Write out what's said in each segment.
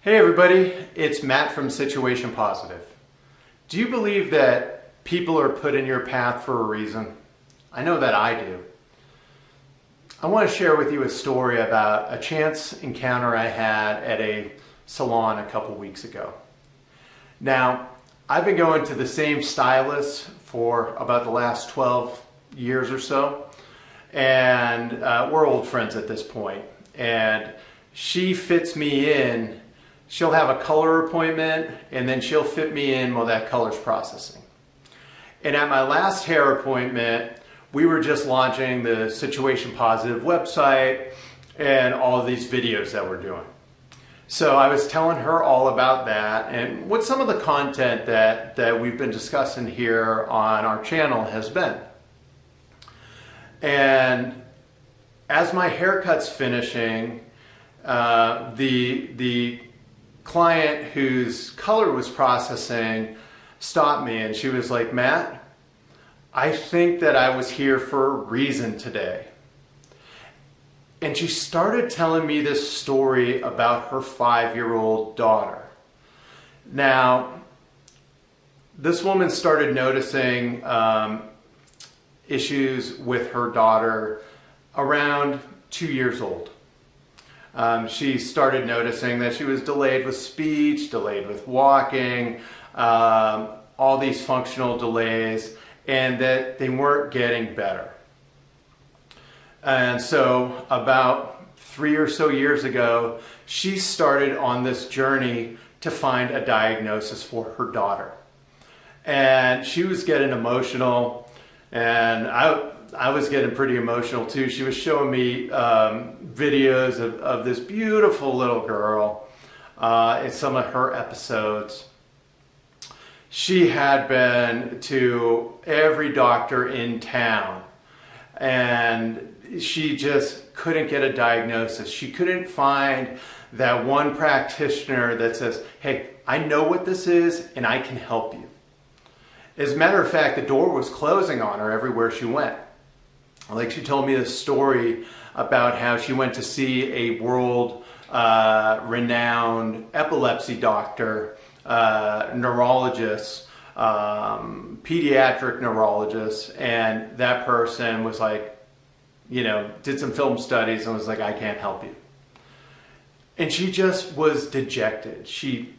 Hey everybody, it's Matt from Situation Positive. Do you believe that people are put in your path for a reason? I know that I do. I want to share with you a story about a chance encounter I had at a salon a couple weeks ago. Now, I've been going to the same stylist for about the last 12 years or so, and we're old friends at this point. And she fits me in. She'll have a color appointment and then she'll fit me in while that color's processing. And at my last hair appointment, we were just launching the Situation Positive website and all of these videos that we're doing. So I was telling her all about that and what some of the content that we've been discussing here on our channel has been. And as my haircut's finishing, the client whose color was processing stopped me and she was like, "Matt, I think that I was here for a reason today." And she started telling me this story about her 5-year-old daughter. Now, this woman started noticing issues with her daughter around 2 years old. She started noticing that she was delayed with speech, delayed with walking, all these functional delays, and that they weren't getting better. And so about 3 or so years ago, she started on this journey to find a diagnosis for her daughter. And she was getting emotional, and I was getting pretty emotional too. She was showing me videos of this beautiful little girl in some of her episodes. She had been to every doctor in town and she just couldn't get a diagnosis. She couldn't find that one practitioner that says, "Hey, I know what this is and I can help you." As a matter of fact, the door was closing on her everywhere she went. Like, she told me this story about how she went to see a world renowned epilepsy doctor, neurologist, pediatric neurologist, and that person was like, did some film studies and was like, "I can't help you." And she just was dejected. She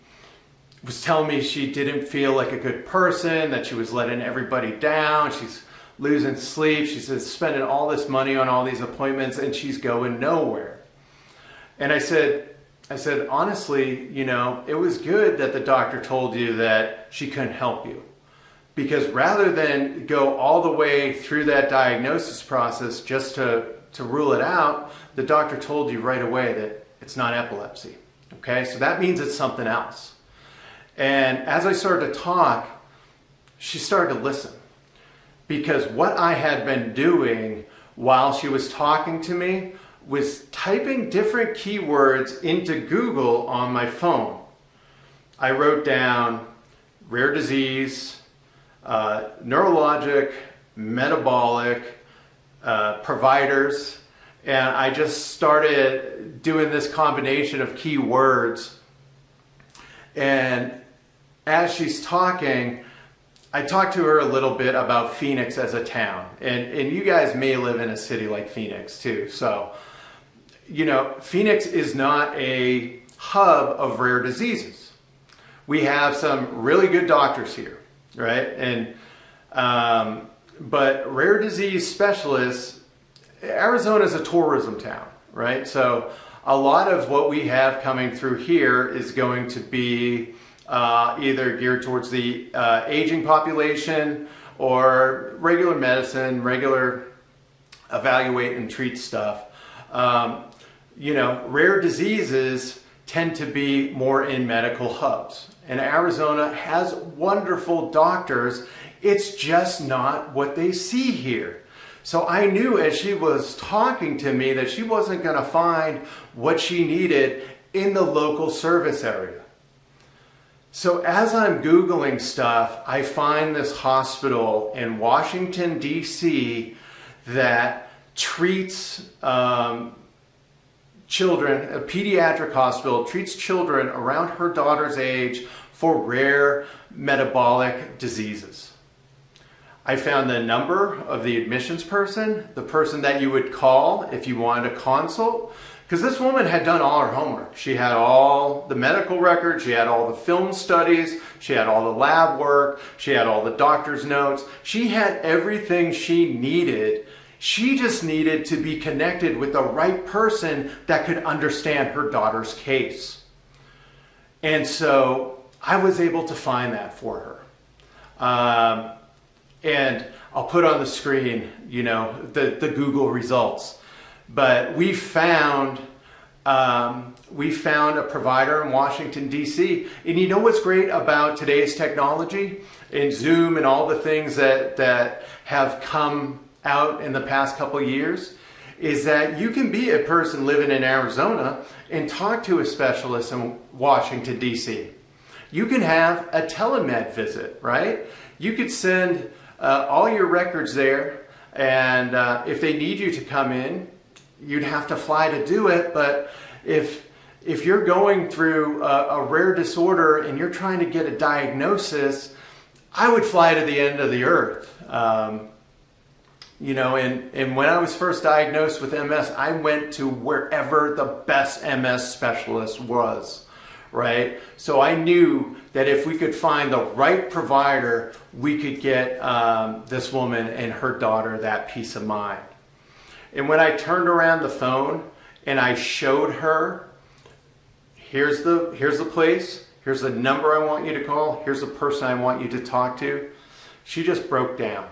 was telling me she didn't feel like a good person, that she was letting everybody down. She's losing sleep. She says, spending all this money on all these appointments and she's going nowhere. And I said, honestly, it was good that the doctor told you that she couldn't help you. Because rather than go all the way through that diagnosis process just to rule it out, the doctor told you right away that it's not epilepsy. Okay, so that means it's something else. And as I started to talk, she started to listen. Because what I had been doing while she was talking to me was typing different keywords into Google on my phone. I wrote down rare disease, neurologic, metabolic, providers, and I just started doing this combination of keywords. And as she's talking, I talked to her a little bit about Phoenix as a town, and you guys may live in a city like Phoenix too. So, Phoenix is not a hub of rare diseases. We have some really good doctors here, right? And but rare disease specialists, Arizona is a tourism town, right? So a lot of what we have coming through here is going to be either geared towards the aging population or regular medicine, regular evaluate and treat stuff. Rare diseases tend to be more in medical hubs. And Arizona has wonderful doctors. It's just not what they see here. So I knew as she was talking to me that she wasn't going to find what she needed in the local service area. So as I'm Googling stuff, I find this hospital in Washington, D.C. that treats children, a pediatric hospital, treats children around her daughter's age for rare metabolic diseases. I found the number of the admissions person, the person that you would call if you wanted a consult, because this woman had done all her homework. She had all the medical records, she had all the film studies, she had all the lab work, she had all the doctor's notes. She had everything she needed. She just needed to be connected with the right person that could understand her daughter's case. And so I was able to find that for her. And I'll put on the screen, the Google results. But we found a provider in Washington, D.C. And you know what's great about today's technology and Zoom and all the things that have come out in the past couple of years is that you can be a person living in Arizona and talk to a specialist in Washington, D.C. You can have a telemed visit, right? You could send all your records there, and if they need you to come in, you'd have to fly to do it. But if you're going through a rare disorder and you're trying to get a diagnosis, I would fly to the end of the earth. And when I was first diagnosed with MS, I went to wherever the best MS specialist was, right? So I knew that if we could find the right provider, we could get this woman and her daughter that peace of mind. And when I turned around the phone and I showed her, here's the place, here's the number I want you to call, here's the person I want you to talk to, she just broke down.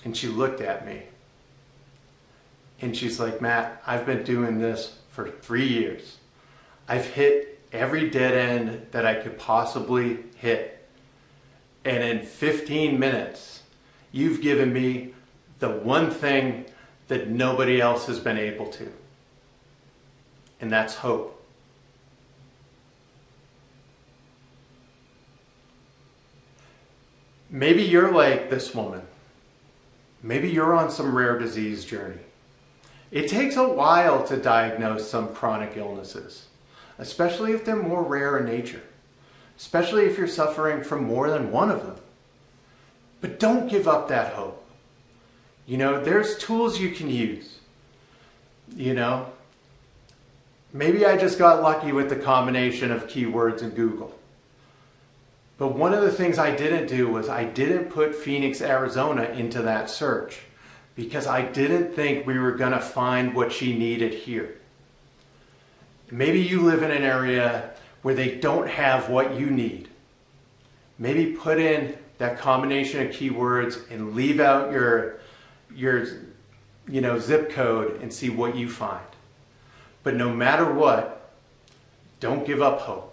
And she looked at me. And she's like, Matt, I've been doing this for 3 years. I've hit every dead end that I could possibly hit. And in 15 minutes, you've given me the one thing that nobody else has been able to. And that's hope. Maybe you're like this woman. Maybe you're on some rare disease journey. It takes a while to diagnose some chronic illnesses, especially if they're more rare in nature, especially if you're suffering from more than one of them. But don't give up that hope. There's tools you can use. Maybe I just got lucky with the combination of keywords in Google. But one of the things I didn't do was I didn't put Phoenix, Arizona into that search because I didn't think we were going to find what she needed here. Maybe you live in an area where they don't have what you need. Maybe put in that combination of keywords and leave out your zip code and see what you find. But no matter what, don't give up hope.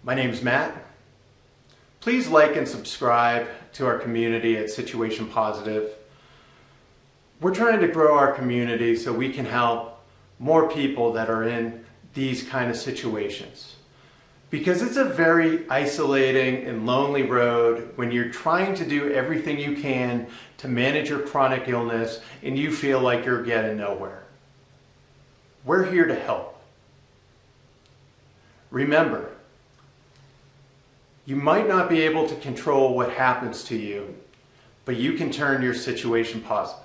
My name's Matt. Please like and subscribe to our community at Situation Positive. We're trying to grow our community so we can help more people that are in these kind of situations. Because it's a very isolating and lonely road when you're trying to do everything you can to manage your chronic illness and you feel like you're getting nowhere. We're here to help. Remember, you might not be able to control what happens to you, but you can turn your situation positive.